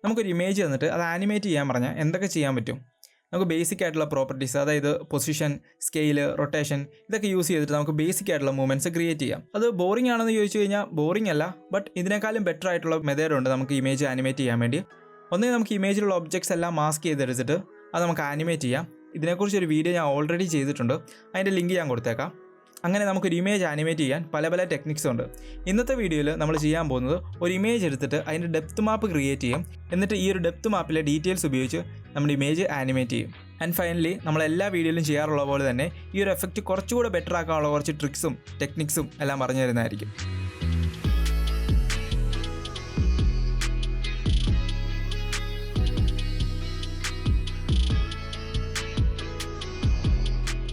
നമുക്കൊരു ഇമേജ് തന്നിട്ട് അത് ആനിമേറ്റ് ചെയ്യാൻ പറഞ്ഞാൽ എന്തൊക്കെ ചെയ്യാൻ പറ്റും? നമുക്ക് ബേസിക് ആയിട്ടുള്ള പ്രോപ്പർട്ടീസ്, അതായത് പൊസിഷൻ, സ്കെയില്, റൊട്ടേഷൻ, ഇതൊക്കെ യൂസ് ചെയ്തിട്ട് നമുക്ക് ബേസിക് ആയിട്ടുള്ള മൂവ്മെൻറ്റ്സ് ക്രിയേറ്റ് ചെയ്യാം. അത് ബോറിംഗ് ആണെന്ന് ചോദിച്ചു കഴിഞ്ഞാൽ ബോറിംഗ് അല്ല, ബട്ട് ഇതിനേക്കാളും ബെറ്റർ ആയിട്ടുള്ള മെത്തേഡ് ഉണ്ട് നമുക്ക് ഇമേജ് ആനിമേറ്റ് ചെയ്യാൻ വേണ്ടി. ഒന്നുകിൽ നമുക്ക് ഇമേജിലുള്ള ഒബ്ജക്ട്സ് എല്ലാം മാസ്ക് ചെയ്തെടുത്തിട്ട് അത് നമുക്ക് ആനിമേറ്റ് ചെയ്യാം. ഇതിനെക്കുറിച്ചൊരു വീഡിയോ ഞാൻ ഓൾറെഡി ചെയ്തിട്ടുണ്ട്, അതിൻ്റെ ലിങ്ക് ഞാൻ കൊടുത്തേക്കാം. അങ്ങനെ നമുക്കൊരു ഇമേജ് ആനിമേറ്റ് ചെയ്യാൻ പല ടെക്നിക്സ് ഉണ്ട്. ഇന്നത്തെ വീഡിയോയിൽ നമ്മൾ ചെയ്യാൻ പോകുന്നത് ഒരു ഇമേജ് എടുത്തിട്ട് അതിൻ്റെ ഡെപ്ത് മാപ്പ് ക്രിയേറ്റ് ചെയ്യും. എന്നിട്ട് ഈ ഒരു ഡെപ്ത് മാപ്പിലെ ഡീറ്റെയിൽസ് ഉപയോഗിച്ച് നമ്മുടെ ഇമേജ് ആനിമേറ്റ് ചെയ്യും. ആൻഡ് ഫൈനലി നമ്മൾ എല്ലാ വീഡിയോയിലും ചെയ്യാറുള്ള പോലെ തന്നെ ഈ ഒരു എഫക്റ്റ് കുറച്ചുകൂടെ ബെറ്റർ ആക്കാനുള്ള കുറച്ച് ട്രിക്സും ടെക്നിക്സും എല്ലാം പറഞ്ഞു തരുന്നതായിരിക്കും.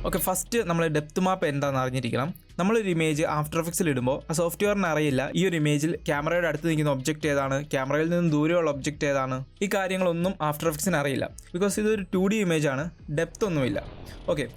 ഓക്കെ, ഫസ്റ്റ് നമ്മൾ ഡെപ്ത് മാപ്പ് എന്താണെന്ന് അറിഞ്ഞിരിക്കണം. നമ്മളൊരു ഇമേജ് ആഫ്റ്റർ എഫക്ട്സിൽ ഇടുമ്പോൾ ആ സോഫ്റ്റ്വെയറിന് അറിയില്ല ഈ ഒരു ഇമേജിൽ ക്യാമറയുടെ അടുത്ത് നിൽക്കുന്ന ഒബ്ജക്റ്റ് ഏതാണ്, ക്യാമറയിൽ നിന്ന് ദൂരെയുള്ള ഒബ്ജക്റ്റ് ഏതാണ്. ഈ കാര്യങ്ങളൊന്നും ആഫ്റ്റർ എഫക്ട്സിന് അറിയില്ല. ബിക്കോസ് ഇതൊരു 2D ഇമേജാണ്, ഡെപ്ത് ഒന്നുമില്ല. ഓക്കെ,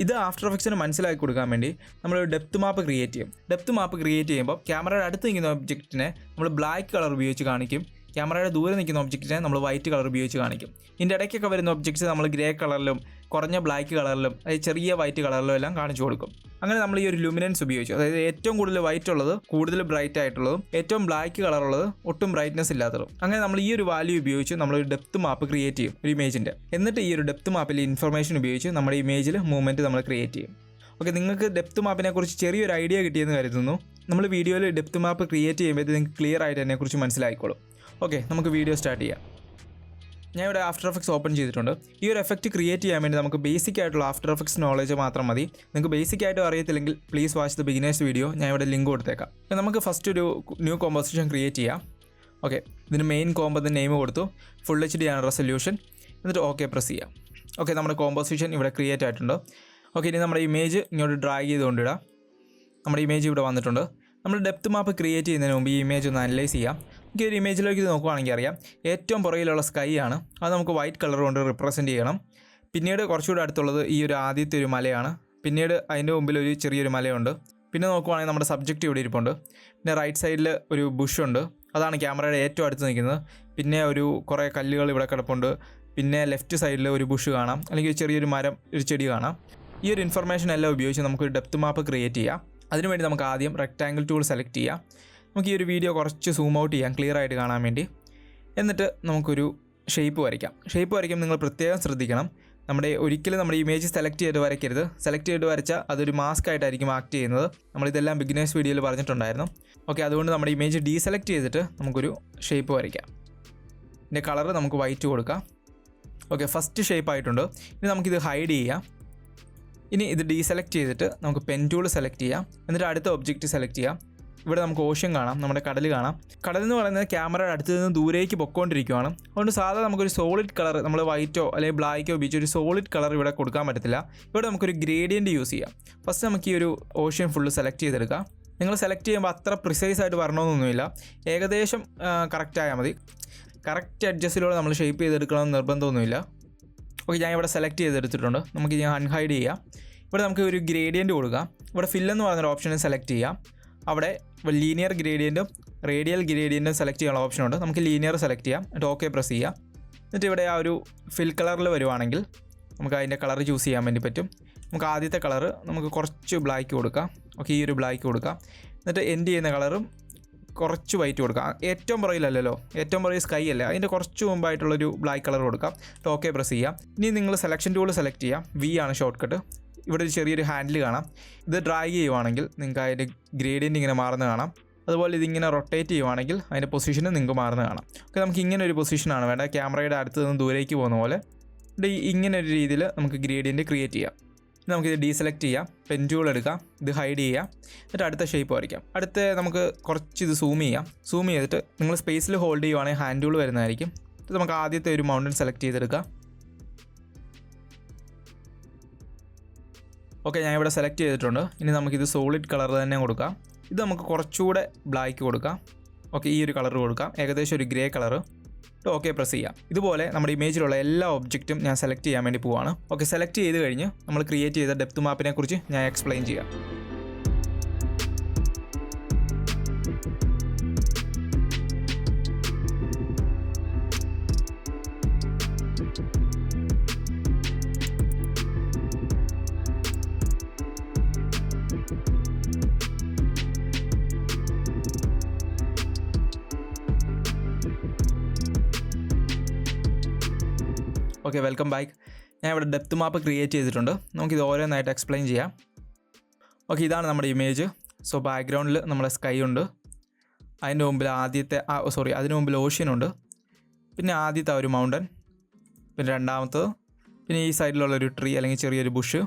ഇത് ആഫ്റ്റർ എഫക്ട്സിന് മനസ്സിലാക്കി കൊടുക്കാൻ വേണ്ടി നമ്മളൊരു ഡെപ്ത് മാപ്പ് ക്രിയേറ്റ് ചെയ്യും. ഡെപ്ത് മാപ്പ് ക്രിയേറ്റ് ചെയ്യുമ്പോൾ ക്യാമറയുടെ അടുത്ത് നിൽക്കുന്ന ഒബ്ജക്റ്റിനെ നമ്മൾ ബ്ലാക്ക് കളർ ഉപയോഗിച്ച് കാണിക്കും. ക്യാമറയുടെ ദൂരെ നിൽക്കുന്ന ഒബ്ജക്റ്റിനെ നമ്മൾ വൈറ്റ് കളർ ഉപയോഗിച്ച് കാണിക്കും. ഇതിൻ്റെ ഇടയ്ക്കൊക്കെ വരുന്ന ഒബ്ജക്ട്സ് നമ്മൾ ഗ്രേ കളറിലും കുറഞ്ഞ ബ്ലാക്ക് കളറിലും ചെറിയ വൈറ്റ് കളറിലും എല്ലാം കാണിച്ചു കൊടുക്കും. അങ്ങനെ നമ്മൾ ഈ ഒരു ലുമിനൻസ് ഉപയോഗിച്ചു, അതായത് ഏറ്റവും കൂടുതൽ വൈറ്റ് ഉള്ളത് കൂടുതൽ ബ്രൈറ്റ് ആയിട്ടുള്ളതും ഏറ്റവും ബ്ലാക്ക് കളറുള്ളത് ഒട്ടും ബ്രൈറ്റ്നെസ് ഇല്ലാത്തതും. അങ്ങനെ നമ്മൾ ഈ ഒരു വാല്യൂ ഉപയോഗിച്ച് നമ്മളൊരു ഡെപ്ത് മാപ്പ് ക്രിയേറ്റ് ചെയ്യും ഒരു ഇമേജിൻ്റെ. എന്നിട്ട് ഈ ഒരു ഡെപ്ത് മാപ്പിലെ ഇൻഫർമേഷൻ ഉപയോഗിച്ച് നമ്മുടെ ഇമേജിൽ മൂവ്മെൻറ്റ് നമ്മൾ ക്രിയേറ്റ് ചെയ്യും. ഓക്കെ, നിങ്ങൾക്ക് ഡെപ്ത് മാപ്പിനെ കുറിച്ച് ചെറിയൊരു ഐഡിയ കിട്ടിയെന്ന് കരുതുന്നു. നമ്മൾ വീഡിയോയിൽ ഡെപ്ത് മാപ്പ് ക്രിയേറ്റ് ചെയ്യുമ്പോൾ നിങ്ങൾക്ക് ക്ലിയർ ആയിട്ട് അതിനെക്കുറിച്ച് മനസ്സിലായിക്കോളും. ഓക്കെ, നമുക്ക് വീഡിയോ സ്റ്റാർട്ട് ചെയ്യാം. ഞാൻ ഇവിടെ ആഫ്റ്റർ എഫക്ട്സ് ഓപ്പൺ ചെയ്തിട്ടുണ്ട്. ഈ ഒരു എഫക്റ്റ് ക്രിയേറ്റ് ചെയ്യാൻ വേണ്ടി നമുക്ക് ബേസിക് ആയിട്ടുള്ള ആഫ്റ്റർ എഫക്ട്സ് നോളേജ് മാത്രം മതി. നിങ്ങൾക്ക് ബേസിക് ആയിട്ട് അറിയത്തില്ലെങ്കിൽ please watch the beginners video, ഞാൻ ഇവിടെ ലിങ്ക് കൊടുത്തേക്കാം. നമുക്ക് ഫസ്റ്റ് ഒരു ന്യൂ കോമ്പോസിഷൻ ക്രിയേറ്റ് ചെയ്യാം. ഓക്കെ, ഇതിന് മെയിൻ കോമ്പോസിൻ്റെ നെയിം കൊടുത്തു, ഫുൾ HD ആണ് റെസൊല്യൂഷൻ. എന്നിട്ട് ഓക്കെ പ്രസ് ചെയ്യാം. ഓക്കെ, നമ്മുടെ കോമ്പോസിഷൻ ഇവിടെ ക്രിയേറ്റ് ആയിട്ടുണ്ട്. ഓക്കെ, ഇനി നമ്മുടെ ഇമേജ് ഇങ്ങോട്ട് ഡ്രാഗ് ചെയ്തുകൊണ്ടിടാം. നമ്മുടെ ഇമേജ് ഇവിടെ വന്നിട്ടുണ്ട്. നമ്മൾ ഡെപ്ത് മാപ്പ് ക്രിയേറ്റ് ചെയ്യുന്നതിന് മുമ്പ് ഈ ഇമേജ് ഒന്ന് അനലൈസ് ചെയ്യാം. എനിക്ക് ഒരു ഇമേജിലേക്ക് ഇത് നോക്കുകയാണെങ്കിൽ അറിയാം, ഏറ്റവും പുറകിലുള്ള സ്കൈ ആണ്, അത് നമുക്ക് വൈറ്റ് കളർ കൊണ്ട് റിപ്രസെൻറ്റ് ചെയ്യണം. പിന്നീട് കുറച്ചുകൂടെ അടുത്തുള്ളത് ഈ ഒരു ആദ്യത്തെ ഒരു മലയാണ്. പിന്നീട് അതിൻ്റെ മുമ്പിൽ ഒരു ചെറിയൊരു മലയുണ്ട്. പിന്നെ നോക്കുവാണെങ്കിൽ നമ്മുടെ സബ്ജക്റ്റ് ഇവിടെ ഇരിപ്പുണ്ട്. പിന്നെ റൈറ്റ് സൈഡിൽ ഒരു ബുഷുണ്ട്, അതാണ് ക്യാമറയുടെ ഏറ്റവും അടുത്ത് നിൽക്കുന്നത്. പിന്നെ കുറേ കല്ലുകൾ ഇവിടെ കിടപ്പുണ്ട്. പിന്നെ ലെഫ്റ്റ് സൈഡിൽ ഒരു ബുഷ് കാണാം, അല്ലെങ്കിൽ ചെറിയൊരു മരം, ഒരു ചെടി കാണാം. ഈ ഒരു ഇൻഫർമേഷൻ എല്ലാം ഉപയോഗിച്ച് നമുക്കൊരു ഡെപ്ത് മാപ്പ് ക്രിയേറ്റ് ചെയ്യാം. അതിനുവേണ്ടി നമുക്ക് ആദ്യം റെക്റ്റാങ്കിൾ ടൂൾ സെലക്ട് ചെയ്യാം. നമുക്ക് ഈ ഒരു വീഡിയോ കുറച്ച് സൂം ഔട്ട് ചെയ്യാം ക്ലിയർ ആയിട്ട് കാണാൻ വേണ്ടി. എന്നിട്ട് നമുക്കൊരു ഷേപ്പ് വരയ്ക്കാം. ഷേപ്പ് വരയ്ക്കുമ്പോൾ നിങ്ങൾ പ്രത്യേകം ശ്രദ്ധിക്കണം, ഒരിക്കലും നമ്മുടെ ഇമേജ് സെലക്ട് ചെയ്ത് വരയ്ക്കരുത്. സെലക്ട് ചെയ്ത് വരച്ചാൽ അതൊരു മാസ്ക് ആയിട്ടായിരിക്കും ആക്ട് ചെയ്യുന്നത്. നമ്മളിതെല്ലാം ബിഗിനേഴ്സ് വീഡിയോയിൽ പറഞ്ഞിട്ടുണ്ടായിരുന്നു. ഓക്കെ, അതുകൊണ്ട് നമ്മുടെ ഇമേജ് ഡീസെലക്ട് ചെയ്തിട്ട് നമുക്കൊരു ഷേപ്പ് വരയ്ക്കാം. ഇതിൻ്റെ കളർ നമുക്ക് വൈറ്റ് കൊടുക്കാം. ഓക്കെ, ഫസ്റ്റ് ഷേപ്പ് ആയിട്ടുണ്ട്. ഇനി നമുക്കിത് ഹൈഡ് ചെയ്യാം. ഇനി ഇത് ഡീസെലക്ട് ചെയ്തിട്ട് നമുക്ക് പെൻ ടൂൾ സെലക്ട് ചെയ്യാം. എന്നിട്ട് അടുത്ത ഒബ്ജക്റ്റ് സെലക്ട് ചെയ്യാം. ഇവിടെ നമുക്ക് ഓഷ്യൻ കാണാം, നമ്മുടെ കടൽ കാണാം. കടൽ എന്ന് പറയുന്നത് ക്യാമറയുടെ അടുത്ത് നിന്ന് ദൂരേക്ക് പൊക്കോണ്ടിരിക്കുകയാണ്. അതുകൊണ്ട് സാധാരണ നമുക്കൊരു സോളിഡ് കളർ, നമ്മൾ വൈറ്റോ അല്ലെങ്കിൽ ബ്ലാക്കോ ഉപയോഗിച്ച് ഒരു സോളിഡ് കളർ ഇവിടെ കൊടുക്കാൻ പറ്റത്തില്ല. ഇവിടെ നമുക്കൊരു ഗ്രേഡിയൻറ്റ് യൂസ് ചെയ്യാം. ഫസ്റ്റ് നമുക്ക് ഈ ഒരു ഓഷ്യൻ ഫുള്ള് സെലക്ട് ചെയ്തെടുക്കാം. നിങ്ങൾ സെലക്ട് ചെയ്യുമ്പോൾ അത്ര പ്രിസൈസ് ആയിട്ട് വരണമെന്നൊന്നുമില്ല, ഏകദേശം കറക്റ്റ് ആയാൽ മതി. കറക്റ്റ് അഡ്ജസ്റ്റിലൂടെ നമ്മൾ ഷേപ്പ് ചെയ്തെടുക്കണമെന്ന് നിർബന്ധമൊന്നുമില്ല. ഓക്കെ, ഞാൻ ഇവിടെ സെലക്ട് ചെയ്തെടുത്തിട്ടുണ്ട്. നമുക്ക് ഞാൻ അൺഹൈഡ് ചെയ്യാം. ഇവിടെ നമുക്ക് ഒരു ഗ്രേഡിയൻറ്റ് കൊടുക്കാം. ഇവിടെ ഫിൽ എന്ന് പറയുന്നൊരു ഓപ്ഷന് സെലക്ട് ചെയ്യാം. അവിടെ ലീനിയർ ഗ്രേഡിയൻറ്റും റേഡിയൽ ഗ്രേഡിയൻറ്റും സെലക്ട് ചെയ്യാനുള്ള ഓപ്ഷനുണ്ട്. നമുക്ക് ലീനിയർ സെലക്ട് ചെയ്യാം. എന്നിട്ട് ഓക്കെ പ്രസ് ചെയ്യാം. എന്നിട്ട് ഇവിടെ ആ ഒരു ഫിൽ കളറിൽ വരുവാണെങ്കിൽ നമുക്ക് അതിൻ്റെ കളർ ചൂസ് ചെയ്യാൻ വേണ്ടി പറ്റും. നമുക്ക് ആദ്യത്തെ കളറ് നമുക്ക് കുറച്ച് ബ്ലാക്ക് കൊടുക്കാം. ഓക്കെ, ഈ ഒരു ബ്ലാക്ക് കൊടുക്കാം. എന്നിട്ട് എൻഡ് ചെയ്യുന്ന കളറും കുറച്ച് വൈറ്റ് കൊടുക്കാം. ഏറ്റവും പുറകിലല്ലോ, ഏറ്റവും പുറകിൽ സ്കൈ അല്ലേ, അതിൻ്റെ കുറച്ച് മുമ്പായിട്ടുള്ളൊരു ബ്ലാക്ക് കളർ കൊടുക്കാം. ഓക്കെ പ്രസ് ചെയ്യാം. ഇനി നിങ്ങൾ സെലക്ഷൻ ടൂൾ സെലക്ട് ചെയ്യാം. V ആണ് ഷോർട്ട് കട്ട്. ഇവിടെ ഒരു ചെറിയൊരു ഹാൻഡിൽ കാണാം. ഇത് ഡ്രാഗ് ചെയ്യുവാണെങ്കിൽ നിങ്ങൾക്ക് അതിൻ്റെ ഗ്രേഡിയൻറ്റ് ഇങ്ങനെ മാറുന്ന കാണാം. അതുപോലെ ഇതിങ്ങനെ റൊട്ടേറ്റ് ചെയ്യുവാണെങ്കിൽ അതിൻ്റെ പൊസിഷന് നിങ്ങൾക്ക് മാറുന്ന കാണാം. ഓക്കെ, നമുക്ക് ഇങ്ങനെ ഒരു പൊസിഷനാണ് വേണ്ടത്, ക്യാമറയുടെ അടുത്ത് നിന്ന് ദൂരേക്ക് പോകുന്ന പോലെ. ഇങ്ങനെ ഒരു രീതിയിൽ നമുക്ക് ഗ്രേഡിയൻറ്റ് ക്രിയേറ്റ് ചെയ്യാം. നമുക്കിത് ഡീസെലക്ട് ചെയ്യാം, പെൻ ടൂൾ എടുക്കാം, ഇത് ഹൈഡ് ചെയ്യാം. എന്നിട്ട് അടുത്ത ഷേപ്പ് വരയ്ക്കാം. അടുത്ത് നമുക്ക് കുറച്ച് ഇത് സൂം ചെയ്യാം. സൂം ചെയ്തിട്ട് നിങ്ങൾ സ്പേസിൽ ഹോൾഡ് ചെയ്യുവാണെങ്കിൽ ഹാൻഡ് ടൂൾ വരുന്നതായിരിക്കും. ഇത് നമുക്ക് ആദ്യത്തെ ഒരു മൗണ്ടൻ സെലക്ട് ചെയ്തെടുക്കാം. ഓക്കെ, ഞാൻ ഇവിടെ സെലക്ട് ചെയ്തിട്ടുണ്ട്. ഇനി നമുക്കിത് സോളിഡ് കളർ തന്നെ കൊടുക്കാം. ഇത് നമുക്ക് കുറച്ചുകൂടെ ബ്ലാക്ക് കൊടുക്കാം. ഓക്കെ, ഈ ഒരു കളർ കൊടുക്കാം, ഏകദേശം ഒരു ഗ്രേ കളറ്. ഓക്കെ പ്രസ് ചെയ്യാം. ഇതുപോലെ നമ്മുടെ ഇമേജിലുള്ള എല്ലാ ഒബ്ജക്റ്റും ഞാൻ സെലക്ട് ചെയ്യാൻ വേണ്ടി പോവാണ്. ഓക്കെ, സെലക്ട് ചെയ്ത് കഴിഞ്ഞ് നമ്മൾ ക്രിയേറ്റ് ചെയ്ത ഡെപ്ത് മാപ്പിനെ കുറിച്ച് ഞാൻ എക്സ്പ്ലെയിൻ ചെയ്യാം. Okay, welcome back. ഞാൻ ഇവിടെ ഡെപ്ത് മാപ്പ് ക്രിയേറ്റ് ചെയ്തിട്ടുണ്ട്. നമുക്കിത് ഓരോന്നായിട്ട് എക്സ്പ്ലെയിൻ ചെയ്യാം. ഓക്കെ, ഇതാണ് നമ്മുടെ ഇമേജ്. സോ ബാക്ക്ഗ്രൗണ്ടിൽ നമ്മുടെ സ്കൈ ഉണ്ട്. അതിൻ്റെ മുമ്പിൽ അതിന് മുമ്പിൽ ഓഷ്യൻ ഉണ്ട്. പിന്നെ ആദ്യത്തെ ഒരു മൗണ്ടൻ, പിന്നെ രണ്ടാമത്തത്, പിന്നെ ഈ സൈഡിലുള്ളൊരു ട്രീ അല്ലെങ്കിൽ ചെറിയൊരു ബുഷ്,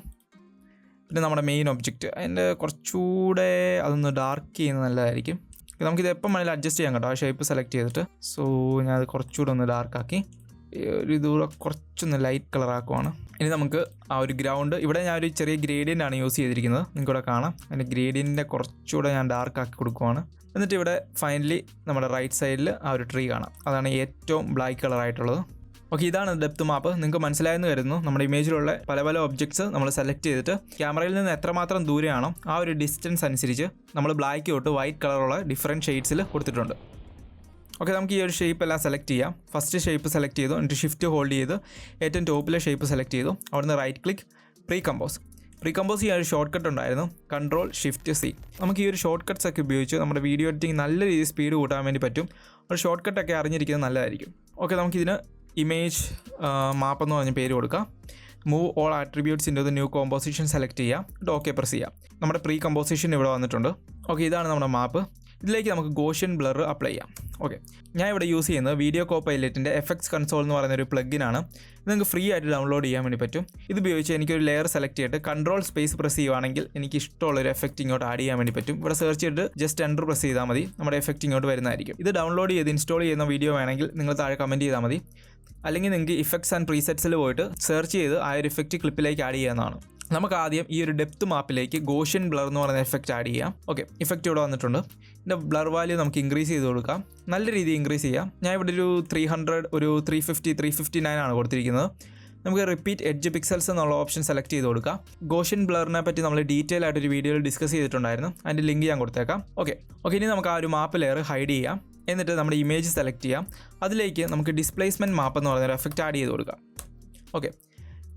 പിന്നെ നമ്മുടെ മെയിൻ ഒബ്ജക്റ്റ്. അതിൻ്റെ കുറച്ചുകൂടെ അതൊന്ന് ഡാർക്ക് ചെയ്യുന്നത് നല്ലതായിരിക്കും. നമുക്കിത് എപ്പം വേണമെങ്കിലും അഡ്ജസ്റ്റ് ചെയ്യാം കേട്ടോ, ആ ഷേപ്പ് സെലക്ട് ചെയ്തിട്ട്. സോ ഞാനത് കുറച്ചുകൂടെ ഒന്ന് ഡാർക്കാക്കി ഇതുകൂടെ കുറച്ചൊന്ന് ലൈറ്റ് കളറാക്കുവാണ്. ഇനി നമുക്ക് ആ ഒരു ഗ്രൗണ്ട്, ഇവിടെ ഞാനൊരു ചെറിയ ഗ്രേഡിയൻ്റ് ആണ് യൂസ് ചെയ്തിരിക്കുന്നത്, നിങ്ങൾക്കിവിടെ കാണാം. അതിൻ്റെ ഗ്രേഡിയൻറ്റിൻ്റെ കുറച്ചുകൂടെ ഞാൻ ഡാർക്കാക്കി കൊടുക്കുവാണ്. എന്നിട്ട് ഇവിടെ ഫൈനലി നമ്മുടെ റൈറ്റ് സൈഡിൽ ആ ഒരു ട്രീ കാണാം. അതാണ് ഏറ്റവും ബ്ലാക്ക് കളറായിട്ടുള്ളത്. ഓക്കെ, ഇതാണ് ഡെപ്ത് മാപ്പ്. നിങ്ങൾക്ക് മനസ്സിലായെന്ന് കരുതുന്നു. നമ്മുടെ ഇമേജിലുള്ള പല പല ഒബ്ജക്ട്സ് നമ്മൾ സെലക്ട് ചെയ്തിട്ട് ക്യാമറയിൽ നിന്ന് എത്രമാത്രം ദൂരെയാണോ ആ ഒരു ഡിസ്റ്റൻസ് അനുസരിച്ച് നമ്മൾ ബ്ലാക്ക് തൊട്ട് വൈറ്റ് കളറുള്ള ഡിഫറെൻറ്റ് ഷെയ്ഡ്സിൽ കൊടുത്തിട്ടുണ്ട്. ഓക്കെ, നമുക്ക് ഈ ഒരു ഷേപ്പ് എല്ലാം സെലക്ട് ചെയ്യാം. ഫസ്റ്റ് ഷേപ്പ് സെലക്ട് ചെയ്തു, എന്നിട്ട് ഷിഫ്റ്റ് ഹോൾഡ് ചെയ്ത് ഏറ്റവും ടോപ്പിലെ ഷേപ്പ് സെലക്ട് ചെയ്തു. അവിടുന്ന് റൈറ്റ് ക്ലിക്ക്, പ്രീ കമ്പോസ് ചെയ്യാൻ ഒരു ഷോർട്ട് കട്ട് ഉണ്ടായിരുന്നു, Ctrl+Shift+C. നമുക്ക് ഈ ഒരു ഷോർട്ട് കട്ട്സ് ഒക്കെ ഉപയോഗിച്ച് നമ്മുടെ വീഡിയോ എഡിറ്റിംഗ് നല്ല രീതിയിൽ സ്പീഡ് കൂട്ടാൻ വേണ്ടി പറ്റും. ഒരു ഷോർട്ട് കട്ടൊക്കെ അറിഞ്ഞിരിക്കുന്നത് നല്ലതായിരിക്കും. ഓക്കെ, നമുക്കിതിന് ഇമേജ് മാപ്പ് എന്ന് പറഞ്ഞ പേര് കൊടുക്കാം. Move all attributes into the new composition select ചെയ്യാം. ഓക്കെ പ്രസ് ചെയ്യാം. നമ്മുടെ പ്രീ കമ്പോസിഷൻ ഇവിടെ വന്നിട്ടുണ്ട്. ഓക്കെ, ഇതാണ് നമ്മുടെ മാപ്പ്. ഇതിലേക്ക് നമുക്ക് ഗോഷ്യൻ ബ്ലർ അപ്ലൈ ചെയ്യാം. ഓക്കെ, ഞാൻ ഇവിടെ യൂസ് ചെയ്യുന്നത് വീഡിയോ കോപ്പൈലറ്റിൻ്റെ എഫക്ട്സ് കൺസോൾ എന്ന് പറയുന്ന ഒരു പ്ലഗിനാണ്. ഇത് നിങ്ങൾക്ക് ഫ്രീ ആയിട്ട് ഡൗൺലോഡ് ചെയ്യാൻ വേണ്ടി പറ്റും. ഇത് ഉപയോഗിച്ച് എനിക്കൊരു ലെയർ സെലക്ട് ചെയ്തിട്ട് Ctrl+ പ്രസ് ചെയ്യുവാണെങ്കിൽ എനിക്ക് ഇഷ്ടമുള്ളൊരു എഫക്റ്റ് ഇങ്ങോട്ട് ആഡ് ചെയ്യാൻ വേണ്ടി പറ്റും. ഇവിടെ സെർച്ച് ചെയ്തിട്ട് ജസ്റ്റ് എൻ്റർ പ്രസ് ചെയ്താൽ മതി, നമ്മുടെ എഫക്റ്റ് ഇങ്ങോട്ട് വരുന്നതായിരിക്കും. ഇത് ഡൗൺലോഡ് ചെയ്ത് ഇൻസ്റ്റാൾ ചെയ്യുന്ന വീഡിയോ വേണമെങ്കിൽ നിങ്ങൾ താഴെ കമൻറ്റ് ചെയ്താൽ മതി. അല്ലെങ്കിൽ നിങ്ങൾക്ക് ഇഫക്ട്സ് ആൻഡ് പ്രീസെറ്റ്സിൽ പോയിട്ട് സെർച്ച് ചെയ്ത് ആ ഒരു എഫക്റ്റ് ക്ലിപ്പിലേക്ക് ആഡ് ചെയ്യാവുന്നതാണ്. നമുക്ക് ആദ്യം ഈ ഒരു ഡെപ്ത് മാപ്പിലേക്ക് ഗോഷ്യൻ ബ്ലർ എന്ന് പറയുന്ന എഫക്റ്റ് ആഡ് ചെയ്യാം. ഓക്കെ, ഇഫക്റ്റ് ഇവിടെ വന്നിട്ടുണ്ട്. ഇതിൻ്റെ ബ്ലർ വാല്യൂ നമുക്ക് ഇൻക്രീസ് ചെയ്ത് കൊടുക്കാം. നല്ല രീതിയിൽ ഇൻക്രീസ് ചെയ്യാം. ഞാൻ ഇവിടെ ഒരു 300, ഒരു 350, 359 ആണ് കൊടുത്തിരിക്കുന്നത്. നമുക്ക് റിപ്പീറ്റ് എഡ്ജ് പിക്സൽസ് എന്നുള്ള ഓപ്ഷൻ സെലക്ട് ചെയ്ത് കൊടുക്കാം. ഗോഷ്യൻ ബ്ലറിനെ പറ്റി നമ്മൾ ഡീറ്റെയിൽ ആയിട്ടൊരു വീഡിയോയിൽ ഡിസ്കസ് ചെയ്തിട്ടുണ്ടായിരുന്നു. അതിൻ്റെ ലിങ്ക് ഞാൻ കൊടുത്തേക്കാം. ഓക്കെ, ഇനി നമുക്ക് ആ ഒരു മാപ്പ് ലെയർ ഹൈഡ് ചെയ്യാം. എന്നിട്ട് നമ്മുടെ ഇമേജ് സെലക്ട് ചെയ്യാം. അതിലേക്ക് നമുക്ക് ഡിസ്പ്ലേസ്മെൻറ്റ് മാപ്പ് എന്ന് പറയുന്നൊരു എഫക്റ്റ് ആഡ് ചെയ്ത് കൊടുക്കാം. ഓക്കെ,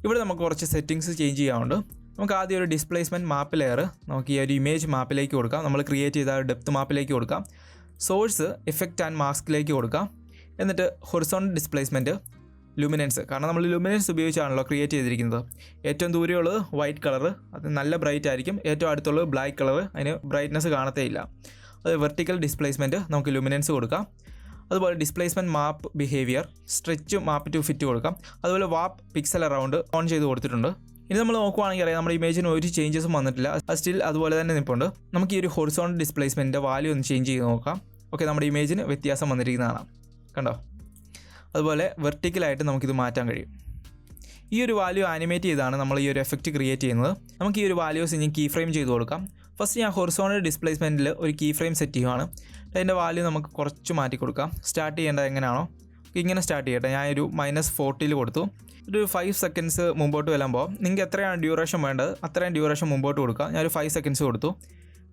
ഇവിടെ നമുക്ക് കുറച്ച് സെറ്റിങ്സ് ചേഞ്ച് ചെയ്യാറുണ്ട്. നമുക്ക് ആദ്യം ഒരു ഡിസ്പ്ലേസ്മെൻറ്റ് മാപ്പ് ലെയർ നമുക്ക് ഈ ഒരു ഇമേജ് മാപ്പിലേക്ക് കൊടുക്കാം. നമ്മൾ ക്രിയേറ്റ് ചെയ്ത ഒരു ഡെപ്ത് മാപ്പിലേക്ക് കൊടുക്കാം. സോഴ്സ് എഫക്റ്റ് ആൻഡ് മാസ്കിലേക്ക് കൊടുക്കാം. എന്നിട്ട് ഹൊറിസോണ്ടൽ ഡിസ്പ്ലേസ്മെൻറ്റ്, ലുമിനൻസ്, കാരണം നമ്മൾ ലുമിനൻസ് ഉപയോഗിച്ചാണല്ലോ ക്രിയേറ്റ് ചെയ്തിരിക്കുന്നത്. ഏറ്റവും ദൂരെയുള്ളത് വൈറ്റ് കളർ, അത് നല്ല ബ്രൈറ്റ് ആയിരിക്കും. ഏറ്റവും അടുത്തുള്ളത് ബ്ലാക്ക് കളർ, അതിന് ബ്രൈറ്റ്നസ് കാണത്തേ ഇല്ല. അത് വെർട്ടിക്കൽ ഡിസ്പ്ലേസ്മെൻറ്റ് നമുക്ക് ലുമിനൻസ് കൊടുക്കാം. അതുപോലെ displacement map behaviour, stretch map to fit കൊടുക്കാം. അതുപോലെ വാപ്പ് പിക്സൽ അറൗണ്ട് ഓൺ ചെയ്ത് കൊടുത്തിട്ടുണ്ട്. ഇനി നമ്മൾ നോക്കുവാണെങ്കിൽ അറിയാം നമ്മുടെ ഇമേജിന് ഒരു ചേഞ്ചസും വന്നിട്ടില്ല, അത് സ്റ്റിൽ അതുപോലെ തന്നെ നിൽപ്പുണ്ട്. നമുക്ക് ഈ ഒരു ഹൊറിസോണ്ടൽ ഡിസ്പ്ലേസ്മെൻറ്റിൻ്റെ വാല്യൂ ഒന്ന് ചേഞ്ച് ചെയ്ത് നോക്കാം. ഓക്കെ, നമ്മുടെ ഇമേജിന് വ്യത്യാസം വന്നിരിക്കുന്നതാണ്, കണ്ടോ? അതുപോലെ വെർട്ടിക്കലായിട്ട് നമുക്കിത് മാറ്റാൻ കഴിയും. ഈ ഒരു വാല്യൂ ആനിമേറ്റ് ചെയ്താണ് നമ്മൾ ഈ ഒരു എഫക്റ്റ് ക്രിയേറ്റ് ചെയ്യുന്നത്. നമുക്ക് ഈ ഒരു വാല്യൂസ് ഇനി കീ ഫ്രെയിം ചെയ്ത് കൊടുക്കാം. ഫസ്റ്റ് ഞാൻ ഹൊറിസോണ്ടൽ ഡിസ്പ്ലേസ്മെൻറ്റിൽ ഒരു കീ ഫ്രെയിം സെറ്റ് ചെയ്യുവാണ്. അതിൻ്റെ വാല്യൂ നമുക്ക് കുറച്ച് മാറ്റി കൊടുക്കാം. സ്റ്റാർട്ട് ചെയ്യേണ്ടത് എങ്ങനെയാണോ ഇങ്ങനെ സ്റ്റാർട്ട് ചെയ്യട്ടെ. ഞാനൊരു -40 കൊടുത്തു. ഒരു 5 സെക്കൻഡ്സ് മുമ്പോട്ട് വരുമ്പോൾ നിങ്ങൾക്ക് എത്രയാണ് ഡ്യൂറേഷൻ വേണ്ടത് അത്രയും ഡ്യൂറേഷൻ മുമ്പോട്ട് കൊടുക്കുക. ഞാനൊരു 5 സെക്കൻഡ്സ് കൊടുത്തു.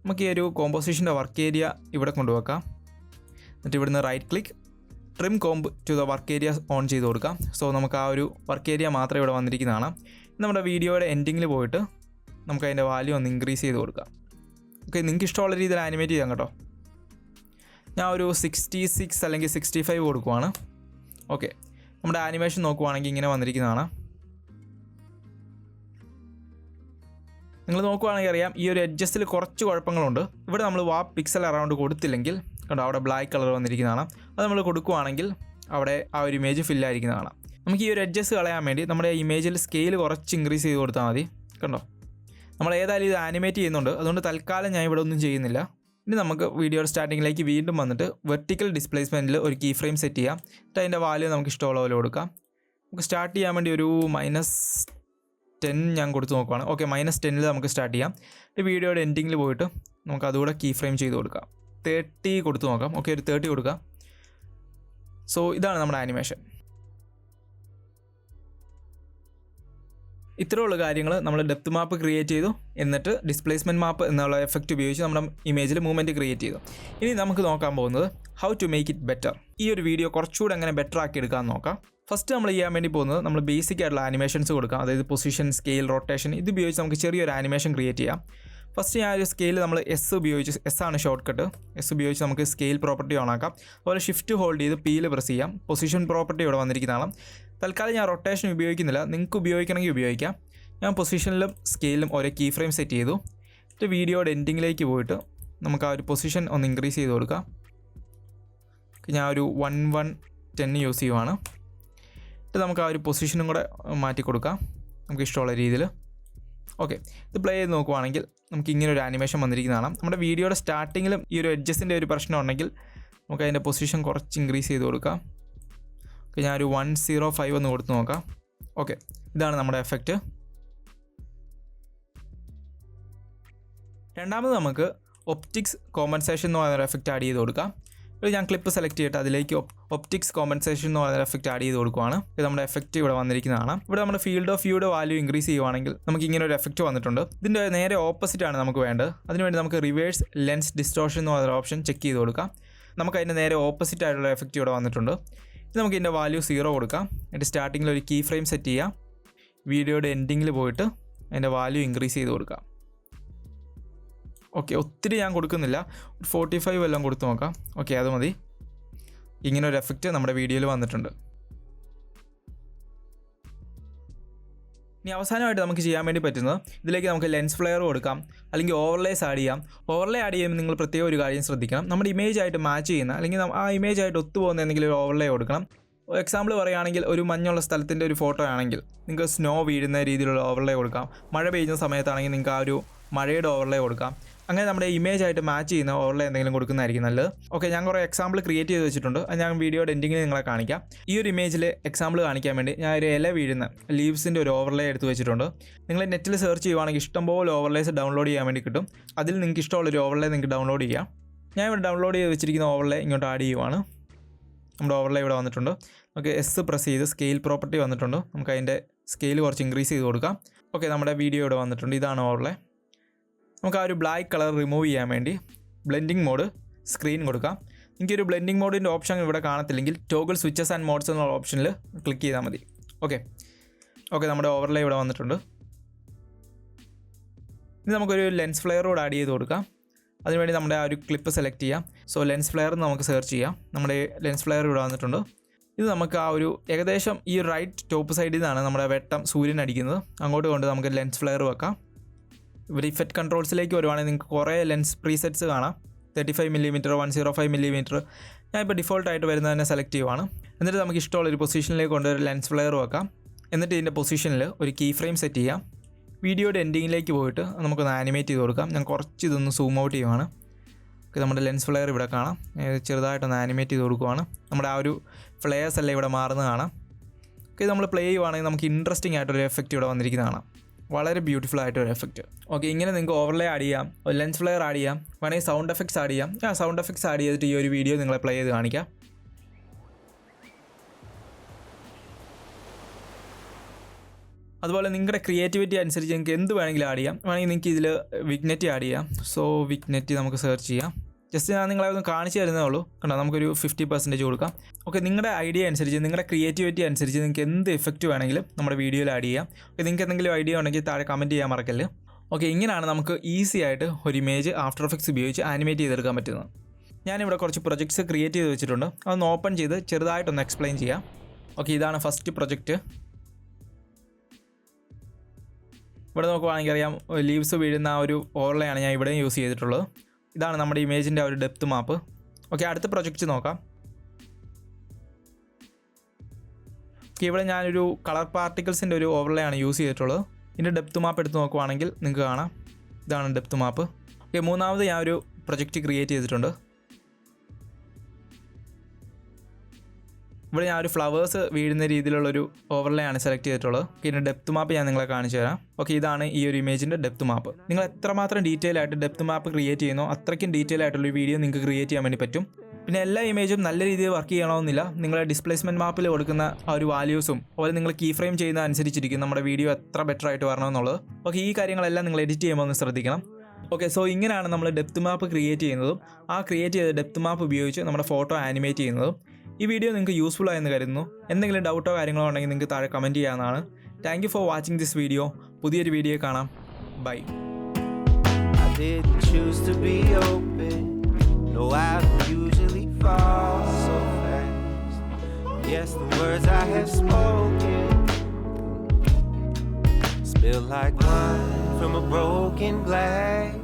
നമുക്ക് ഈ ഒരു കോമ്പോസിഷൻ്റെ വർക്ക് ഏരിയ ഇവിടെ കൊണ്ടുവെക്കാം. എന്നിട്ട് ഇവിടുന്ന് right click, trim comp to the work area on ചെയ്ത് കൊടുക്കാം. സോ നമുക്ക് ആ ഒരു വർക്ക് ഏരിയ മാത്രമേ ഇവിടെ വന്നിരിക്കുന്നതാണ്. നമ്മുടെ വീഡിയോയുടെ എൻഡിങ്ങിൽ പോയിട്ട് നമുക്ക് അതിൻ്റെ വാല്യൂ ഒന്ന് ഇൻക്രീസ് ചെയ്ത് കൊടുക്കാം. ഓക്കെ, നിങ്ങൾക്ക് ഇഷ്ടമുള്ള രീതിയിൽ ആനിമേറ്റ് ചെയ്യാം കേട്ടോ. ഞാൻ ഒരു 66 അല്ലെങ്കിൽ 65 കൊടുക്കുവാണ്. ഓക്കെ, നമ്മുടെ ആനിമേഷൻ നോക്കുവാണെങ്കിൽ ഇങ്ങനെ വന്നിരിക്കുന്നതാണ്. നിങ്ങൾ നോക്കുവാണെങ്കിൽ അറിയാം ഈ ഒരു എഡ്ജസ്റ്റിൽ കുറച്ച് കുഴപ്പങ്ങളുണ്ട്. ഇവിടെ നമ്മൾ വാപ്പ് പിക്സൽ അറൗണ്ട് കൊടുത്തില്ലെങ്കിൽ കണ്ടോ അവിടെ ബ്ലാക്ക് കളർ വന്നിരിക്കുന്നതാണ്. അത് നമ്മൾ കൊടുക്കുവാണെങ്കിൽ അവിടെ ആ ഒരു ഇമേജ് ഫില്ലായിരിക്കുന്നതാണ്. നമുക്ക് ഈ ഒരു എഡ്ജസ് കളയാൻ വേണ്ടി നമ്മുടെ ഇമേജിൽ സ്കെയിൽ കുറച്ച് ഇൻക്രീസ് ചെയ്ത് കൊടുത്താൽ മതി. കണ്ടോ, നമ്മൾ ഏതായാലും ഇത് ആനിമേറ്റ് ചെയ്യുന്നുണ്ട്, അതുകൊണ്ട് തൽക്കാലം ഞാൻ ഇവിടെ ഒന്നും ചെയ്യുന്നില്ല. ഇനി നമുക്ക് വീഡിയോയുടെ സ്റ്റാർട്ടിങ്ങിലേക്ക് വീണ്ടും വന്നിട്ട് വെർട്ടിക്കൽ ഡിസ്പ്ലേസ്മെൻറ്റിൽ ഒരു കീ ഫ്രെയിം സെറ്റ് ചെയ്യാം. എന്നിട്ട് അതിൻ്റെ വാല്യൂ നമുക്ക് ഇഷ്ടമുള്ള പോലെ കൊടുക്കാം. നമുക്ക് സ്റ്റാർട്ട് ചെയ്യാൻ വേണ്ടി ഒരു -10 ഞാൻ കൊടുത്ത് നോക്കുവാണ്. ഓക്കെ, -10 നമുക്ക് സ്റ്റാർട്ട് ചെയ്യാം. ഈ വീഡിയോയുടെ എൻഡിങ്ങിൽ പോയിട്ട് നമുക്ക് അതുകൂടെ കീ ഫ്രെയിം ചെയ്ത് കൊടുക്കാം. 30 കൊടുത്ത് നോക്കാം. ഓക്കെ, ഒരു 30 കൊടുക്കാം. സോ ഇതാണ് നമ്മുടെ ആനിമേഷൻ. ഇത്രയുള്ള കാര്യങ്ങൾ നമ്മൾ ഡെപ്ത് മാപ്പ് ക്രിയേറ്റ് ചെയ്തു. എന്നിട്ട് ഡിസ്പ്ലേസ്മെൻറ്റ് മാപ്പ് എന്നുള്ള എഫക്റ്റ് ഉപയോഗിച്ച് നമ്മുടെ ഇമേജിൽ മൂവ്മെൻറ്റ് ക്രിയേറ്റ് ചെയ്തു. ഇനി നമുക്ക് നോക്കാൻ പോകുന്നത് how to make it better. ഈ ഒരു വീഡിയോ കുറച്ചുകൂടെ എങ്ങനെ ബെറ്റർ ആക്കി എടുക്കാമെന്ന് നോക്കാം. ഫസ്റ്റ് നമ്മൾ ചെയ്യാൻ വേണ്ടി പോകുന്നത് നമ്മൾ ബേസിക് ആയിട്ടുള്ള ആനിമേഷൻസ് കൊടുക്കാം. അതായത് പൊസിഷൻ, സ്കെയിൽ, റൊട്ടേഷൻ, ഇത് ഉപയോഗിച്ച് നമുക്ക് ചെറിയൊരു ആനിമേഷൻ ക്രിയേറ്റ് ചെയ്യാം. ഫസ്റ്റ് ഞാൻ ഒരു സ്കെയിൽ നമ്മൾ എസ് ഉപയോഗിച്ച്, എസ് ആണ് ഷോർട്ട് കട്ട്, എസ് ഉപയോഗിച്ച് നമുക്ക് സ്കെയിൽ പ്രോപ്പർട്ടി ഓൺ ആക്കാം. അതുപോലെ ഷിഫ്റ്റ് ഹോൾഡ് ചെയ്ത് പീൽ പ്രസ് ചെയ്യാം. പൊസിഷൻ പ്രോപ്പർട്ടി ഇവിടെ വന്നിരിക്കുന്നതാണ്. തൽക്കാലം ഞാൻ റൊട്ടേഷൻ ഉപയോഗിക്കുന്നില്ല, നിങ്ങൾക്ക് ഉപയോഗിക്കണമെങ്കിൽ ഉപയോഗിക്കാം. ഞാൻ പൊസിഷനിലും സ്കെയിലും ഓരോ കീ ഫ്രെയിം സെറ്റ് ചെയ്തു. എന്നിട്ട് വീഡിയോയുടെ എൻഡിങ്ങിലേക്ക് പോയിട്ട് നമുക്ക് ആ ഒരു പൊസിഷൻ ഒന്ന് ഇൻക്രീസ് ചെയ്ത് കൊടുക്കാം. ഞാൻ ഒരു 1:10 യൂസ് ചെയ്യുവാണ്. എന്നിട്ട് നമുക്ക് ആ ഒരു പൊസിഷനും കൂടെ മാറ്റി കൊടുക്കാം നമുക്ക് ഇഷ്ടമുള്ള രീതിയിൽ. ഓക്കെ, ഇത് പ്ലേ ചെയ്ത് നോക്കുവാണെങ്കിൽ നമുക്ക് ഇങ്ങനെ ഒരു ആനിമേഷൻ വന്നിരിക്കുന്നതാണ്. നമ്മുടെ വീഡിയോയുടെ സ്റ്റാർട്ടിങ്ങിലും ഈ ഒരു എഡ്ജസിൻ്റെ ഒരു പ്രശ്നം ഉണ്ടെങ്കിൽ നമുക്ക് അതിൻ്റെ പൊസിഷൻ കുറച്ച് ഇൻക്രീസ് ചെയ്ത് കൊടുക്കാം. ഓക്കെ, ഞാനൊരു 105 ഒന്ന് കൊടുത്ത് നോക്കാം. ഓക്കെ, ഇതാണ് നമ്മുടെ എഫക്റ്റ്. രണ്ടാമത് നമുക്ക് ഒപ്റ്റിക്സ് കോമ്പൻസേഷൻ എന്ന് പറയുന്ന എഫക്റ്റ് ആഡ് ചെയ്ത് കൊടുക്കാം. ഇപ്പോൾ ഞാൻ ക്ലിപ്പ് സെലക്ട് ചെയ്തിട്ട് അതിലേക്ക് ഒപ്റ്റിക്സ് കോമ്പൻസേഷൻ എന്ന് പറയുന്ന എഫക്റ്റ് ആഡ് ചെയ്ത് കൊടുക്കുകയാണ്. ഇത് നമ്മുടെ എഫക്റ്റ് ഇവിടെ വന്നിരിക്കുന്നതാണ്. ഇവിടെ നമ്മുടെ ഫീൽഡ് ഓഫ് വ്യൂയുടെ വാല്യൂ ഇൻക്രീസ് ചെയ്യുവാണെങ്കിൽ നമുക്ക് ഇങ്ങനെ ഒരു എഫക്റ്റ് വന്നിട്ടുണ്ട്. ഇതിൻ്റെ നേരെ ഓപ്പോസിറ്റ് ആണ് നമുക്ക് വേണ്ടത്. അതിനുവേണ്ടി നമുക്ക് റിവേഴ്സ് ലെൻസ് ഡിസ്റ്റോർഷൻ എന്ന് പറയുന്ന ഓപ്ഷൻ ചെക്ക് ചെയ്ത് കൊടുക്കാം. നമുക്ക് അതിൻ്റെ നേരെ ഓപ്പോസിറ്റ് ആയിട്ടുള്ള എഫക്റ്റ് ഇവിടെ വന്നിട്ടുണ്ട്. ഇത് നമുക്ക് ഇതിൻ്റെ വാല്യൂ 0 കൊടുക്കാം. എന്നിട്ട് സ്റ്റാർട്ടിങ്ങിൽ ഒരു കീ ഫ്രെയിം സെറ്റ് ചെയ്യാം. വീഡിയോയുടെ എൻഡിങ്ങിൽ പോയിട്ട് അതിൻ്റെ വാല്യൂ ഇൻക്രീസ് ചെയ്ത് കൊടുക്കാം. ഓക്കെ, ഒത്തിരി ഞാൻ കൊടുക്കുന്നില്ല, ഒരു 45 എല്ലാം കൊടുത്ത് നോക്കാം. ഓക്കെ, അത് മതി. ഇങ്ങനെ ഒരു എഫക്റ്റ് നമ്മുടെ വീഡിയോയിൽ വന്നിട്ടുണ്ട്. ഇനി അവസാനമായിട്ട് നമുക്ക് ചെയ്യാൻ വേണ്ടി പറ്റുന്നത്, ഇതിലേക്ക് നമുക്ക് ലെൻസ് ഫ്ലെയർ കൊടുക്കാം, അല്ലെങ്കിൽ ഓവർലേസ് ആഡ് ചെയ്യാം. ഓവർലേ ആഡ് ചെയ്യുമ്പോൾ നിങ്ങൾ പ്രത്യേകം ഒരു കാര്യം ശ്രദ്ധിക്കണം. നമ്മുടെ ഇമേജായിട്ട് മാച്ച് ചെയ്യുന്ന, അല്ലെങ്കിൽ ആ ഇമേജായിട്ട് ഒത്തുപോകുന്ന എന്തെങ്കിലും ഒരു ഓവർലേ കൊടുക്കണം. എക്സാമ്പിൾ പറയുകയാണെങ്കിൽ ഒരു മഞ്ഞുള്ള സ്ഥലത്തിൻ്റെ ഒരു ഫോട്ടോ ആണെങ്കിൽ നിങ്ങൾക്ക് സ്നോ വീഴുന്ന രീതിയിലുള്ള ഓവർലേ കൊടുക്കാം. മഴ പെയ്യുന്ന സമയത്താണെങ്കിൽ നിങ്ങൾക്ക് ആ ഒരു മഴയുടെ ഓവർലേ കൊടുക്കാം. അങ്ങനെ നമ്മുടെ ഇമേജായിട്ട് മാച്ച് ചെയ്യുന്ന ഓവർലേ എന്തെങ്കിലും കൊടുക്കുന്നതായിരിക്കും നല്ലത്. ഓക്കെ, ഞാൻ കുറേ എക്സാമ്പിൾ ക്രിയേറ്റ് ചെയ്ത് വെച്ചിട്ടുണ്ട്. അത് ഞാൻ വീഡിയോയുടെ എൻഡിങ്ങിൽ നിങ്ങളെ കാണിക്കാം. ഈ ഒരു ഇമേജിൽ എക്സാമ്പിൾ കാണിക്കാൻ വേണ്ടി ഞാൻ ഒരു ഇല വീഴുന്ന ലീവ്സിൻ്റെ ഒരു ഓവർലേ എടുത്ത് വെച്ചിട്ടുണ്ട്. നിങ്ങൾ നെറ്റിൽ സെർച്ച് ചെയ്യുവാണെങ്കിൽ ഇഷ്ടംപോലെ ഓവർലേസ് ഡൗൺലോഡ് ചെയ്യാൻ വേണ്ടി കിട്ടും. അതിൽ നിങ്ങൾക്ക് ഇഷ്ടമുള്ളൊരു ഓവർലേ നിങ്ങൾക്ക് ഡൗൺലോഡ് ചെയ്യാം. ഞാൻ ഇവിടെ ഡൗൺലോഡ് ചെയ്ത് വെച്ചിരിക്കുന്ന ഓവർലേ ഇങ്ങോട്ട് ആഡ് ചെയ്യുവാണ്. നമ്മുടെ ഓവർലേ ഇവിടെ വന്നിട്ടുണ്ട്. നമുക്ക് എസ് പ്രസ് ചെയ്ത് സ്കെയിൽ പ്രോപ്പർട്ടി വന്നിട്ടുണ്ട്. നമുക്ക് അതിൻ്റെ സ്കെയിൽ കുറച്ച് ഇൻക്രീസ് ചെയ്ത് കൊടുക്കാം. ഓക്കെ, നമ്മുടെ വീഡിയോ ഇവിടെ വന്നിട്ടുണ്ട്. ഇതാണ് ഓവർലേ. നമുക്ക് ആ ഒരു ബ്ലാക്ക് കളർ റിമൂവ് ചെയ്യാൻ വേണ്ടി ബ്ലെൻഡിങ് മോഡ് സ്ക്രീൻ കൊടുക്കാം. എനിക്കൊരു ബ്ലെൻഡിങ് മോഡിൻ്റെ ഓപ്ഷൻ ഇവിടെ കാണത്തില്ലെങ്കിൽ ടോഗിൾ സ്വിച്ചസ് ആൻഡ് മോഡ്സ് എന്നുള്ള ഓപ്ഷനിൽ ക്ലിക്ക് ചെയ്താൽ മതി. ഓക്കെ, നമ്മുടെ ഓവർലേ ഇവിടെ വന്നിട്ടുണ്ട്. ഇനി നമുക്കൊരു ലെൻസ് ഫ്ലെയർ കൂടെ ആഡ് ചെയ്ത് കൊടുക്കാം. അതിനുവേണ്ടി നമ്മുടെ ആ ഒരു ക്ലിപ്പ് സെലക്ട് ചെയ്യാം. സോ ലെൻസ് ഫ്ലെയർ നമുക്ക് സെർച്ച് ചെയ്യാം. നമ്മുടെ ലെൻസ് ഫ്ലെയർ ഇവിടെ വന്നിട്ടുണ്ട്. ഇത് നമുക്ക് ആ ഒരു ഏകദേശം ഈ റൈറ്റ് ടോപ്പ് സൈഡിൽ നിന്നാണ് നമ്മുടെ വെട്ടം സൂര്യൻ അടിക്കുന്നത്. അങ്ങോട്ട് കൊണ്ട് നമുക്ക് ലെൻസ് ഫ്ലെയർ വെക്കാം. ഇവിടെ ഇഫക്റ്റ് കൺട്രോൾസിലേക്ക് വരുവാണെങ്കിൽ നിങ്ങൾക്ക് കുറേ ലെൻസ് പ്രീസെറ്റ്സ് കാണാം. 35mm, 105mm. ഞാനിപ്പോൾ ഡിഫോൾട്ടായിട്ട് വരുന്നത് തന്നെ സെലക്ട് ചെയ്യുവാണ്. എന്നിട്ട് നമുക്ക് ഇഷ്ടമുള്ളൊരു പൊസിഷനിലേക്ക് കൊണ്ടൊരു ലെൻസ് ഫ്ലെയർ വെക്കാം. എന്നിട്ട് ഇതിൻ്റെ പൊസിഷനിൽ ഒരു കീ ഫ്രെയിം സെറ്റ് ചെയ്യാം. വീഡിയോയുടെ എൻഡിങ്ങിലേക്ക് പോയിട്ട് നമുക്കൊന്ന് ആനിമേറ്റ് ചെയ്ത് കൊടുക്കാം. ഞാൻ കുറച്ച് ഇതൊന്ന് സൂം ഔട്ട് ചെയ്യുവാണ്. നമ്മുടെ ലെൻസ് ഫ്ലെയർ ഇവിടെ കാണാം. ചെറുതായിട്ടൊന്ന് ആനിമേറ്റ് ചെയ്ത് കൊടുക്കുവാണ്. നമ്മുടെ ആ ഒരു ഫ്ലെയേഴ്സ് എല്ലാം ഇവിടെ മാറുന്നത് കാണാം. ഇത് നമ്മൾ പ്ലേ ചെയ്യുവാണെങ്കിൽ നമുക്ക് ഇൻട്രസ്റ്റിംഗ് ആയിട്ടൊരു എഫക്റ്റ് ഇവിടെ വന്നിരിക്കുന്നത് കാണാം. വളരെ ബ്യൂട്ടിഫുൾ ആയിട്ടൊരു എഫക്റ്റ്. ഓക്കെ, ഇങ്ങനെ നിങ്ങൾക്ക് ഓവർലേ ആഡ് ചെയ്യാം, ലെൻസ് ഫ്ലെയർ ആഡ് ചെയ്യാം, വേണമെങ്കിൽ സൗണ്ട് എഫക്ട്സ് ആഡ് ചെയ്യാം. സൗണ്ട് എഫക്ട്സ് ആഡ് ചെയ്തിട്ട് ഈ ഒരു വീഡിയോ നിങ്ങളെ പ്ലേ ചെയ്ത് കാണിക്കാം. അതുപോലെ നിങ്ങളുടെ ക്രിയേറ്റിവിറ്റി അനുസരിച്ച് നിങ്ങൾക്ക് എന്ത് വേണമെങ്കിലും ആഡ് ചെയ്യാം. വേണമെങ്കിൽ നിങ്ങൾക്ക് ഇതിൽ വിഗ്നെറ്റ് ആഡ് ചെയ്യാം. സോ വിഗ്നെറ്റ് നമുക്ക് സെർച്ച് ചെയ്യാം. ജസ്റ്റ് ഞാൻ നിങ്ങളെ ഒന്ന് കാണിച്ചു തരുന്നേ ഉള്ളൂ. കണ്ടോ, നമുക്കൊരു 50% കൊടുക്കാം. ഓക്കെ, നിങ്ങളുടെ ഐഡിയ അനുസരിച്ച്, നിങ്ങളുടെ ക്രിയേറ്റിവിറ്റി അനുസരിച്ച് നിങ്ങൾക്ക് എന്ത് എഫക്റ്റ് വേണമെങ്കിലും നമ്മുടെ വീഡിയോയിൽ ആഡ് ചെയ്യാം. ഓക്കെ, നിങ്ങൾക്ക് എന്തെങ്കിലും ഐഡിയ ഉണ്ടെങ്കിൽ താഴെ കമൻറ്റ് ചെയ്യാൻ മറക്കല്ല്. ഓക്കെ, ഇങ്ങനെയാണ് നമുക്ക് ഈസി ആയിട്ട് ഒരു ഇമേജ് ആഫ്റ്റർ എഫക്ട്സ് ഉപയോഗിച്ച് ആനിമേറ്റ് ചെയ്തെടുക്കാൻ പറ്റുന്നത്. ഞാനിവിടെ കുറച്ച് പ്രൊജക്ട്സ് ക്രിയേറ്റ് ചെയ്ത് വെച്ചിട്ടുണ്ട്. അതൊന്ന് ഓപ്പൺ ചെയ്ത് ചെറുതായിട്ടൊന്ന് എക്സ്പ്ലെയിൻ ചെയ്യാം. ഓക്കെ, ഇതാണ് ഫസ്റ്റ് പ്രൊജക്റ്റ്. ഇവിടെ നോക്കുവാണെങ്കിൽ അറിയാം, ലീവ്സ് വീഴുന്ന ആ ഒരു ഓവർലേ ആണ് ഞാൻ ഇവിടെയും യൂസ് ചെയ്തിട്ടുള്ളത്. ഇതാണ് നമ്മുടെ ഇമേജിൻ്റെ ആ ഒരു ഡെപ്ത് മാപ്പ്. ഓക്കെ, അടുത്ത പ്രൊജക്റ്റ് നോക്കാം. ഇവിടെ ഞാനൊരു കളർ പാർട്ടിക്കിൾസിൻ്റെ ഒരു ഓവർലേ ആണ് യൂസ് ചെയ്തിട്ടുള്ളത്. ഇതിൻ്റെ ഡെപ്ത് മാപ്പ് എടുത്ത് നോക്കുവാണെങ്കിൽ നിങ്ങൾക്ക് കാണാം, ഇതാണ് ഡെപ്ത് മാപ്പ്. ഓക്കെ, മൂന്നാമത് ഞാൻ ഒരു പ്രൊജക്റ്റ് ക്രിയേറ്റ് ചെയ്തിട്ടുണ്ട്. ഇവിടെ ഞാൻ ഒരു ഫ്ലവേഴ്സ് വീഴുന്ന രീതിയിലുള്ളൊരു ഓവർലേ ആണ് സെലക്ട് ചെയ്തിട്ടുള്ളത്. ഇതിൻ്റെ ഡെപ്ത് മാപ്പ് ഞാൻ നിങ്ങളെ കാണിച്ചു തരാം. ഓക്കെ, ഇതാണ് ഈ ഒരു ഇമേജിൻ്റെ ഡെപ്ത് മാപ്പ്. നിങ്ങൾ എത്രമാത്രം ഡീറ്റെയിൽ ആയിട്ട് ഡെപ്ത് മാപ്പ് ക്രിയേറ്റ് ചെയ്യുന്നോ അത്രയ്ക്കും ഡീറ്റെയിൽ ആയിട്ടുള്ള വീഡിയോ നിങ്ങൾക്ക് ക്രിയേറ്റ് ചെയ്യാൻ വേണ്ടി പറ്റും. പിന്നെ എല്ലാ ഇമേജും നല്ല രീതിയിൽ വർക്ക് ചെയ്യണമെന്നില്ല. നിങ്ങളെ ഡിസ്പ്ലേസ്മെൻറ്റ് മാപ്പിൽ കൊടുക്കുന്ന ആ ഒരു വാല്യൂസും അതുപോലെ നിങ്ങൾ കീ ഫ്രെയിം ചെയ്യുന്ന അനുസരിച്ചിരിക്കും നമ്മുടെ വീഡിയോ എത്ര ബെറ്റർ ആയിട്ട് വരണമെന്നുള്ളത്. ഓക്കെ, ഈ കാര്യങ്ങളെല്ലാം നിങ്ങൾ എഡിറ്റ് ചെയ്യുമ്പോൾ ഒന്ന് ശ്രദ്ധിക്കണം. ഓക്കെ, സോ ഇങ്ങനെയാണ് നമ്മൾ ഡെപ്ത് മാപ്പ് ക്രിയേറ്റ് ചെയ്യുന്നതും ആ ക്രിയേറ്റ് ചെയ്ത ഡെപ്ത് മാപ്പ് ഉപയോഗിച്ച് നമ്മുടെ ഫോട്ടോ ആനിമേറ്റ് ചെയ്യുന്നതും. ഈ വീഡിയോ നിങ്ങൾക്ക് യൂസ്ഫുൾ ആയെന്ന് കരുതുന്നു. എന്തെങ്കിലും ഡൗട്ടോ കാര്യങ്ങളോ ഉണ്ടെങ്കിൽ നിങ്ങൾക്ക് താഴെ കമൻറ്റ് ചെയ്യാവുന്നതാണ്. Thank you for watching this video. പുതിയൊരു വീഡിയോ കാണാം. By. didn't choose to be open. No, I don't usually fall so fast. Yes, the words I have spoken spill like wine from a broken glass.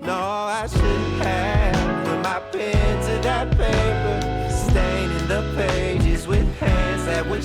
No, I shouldn't have put my pen to that paper, staining the pages with hands that would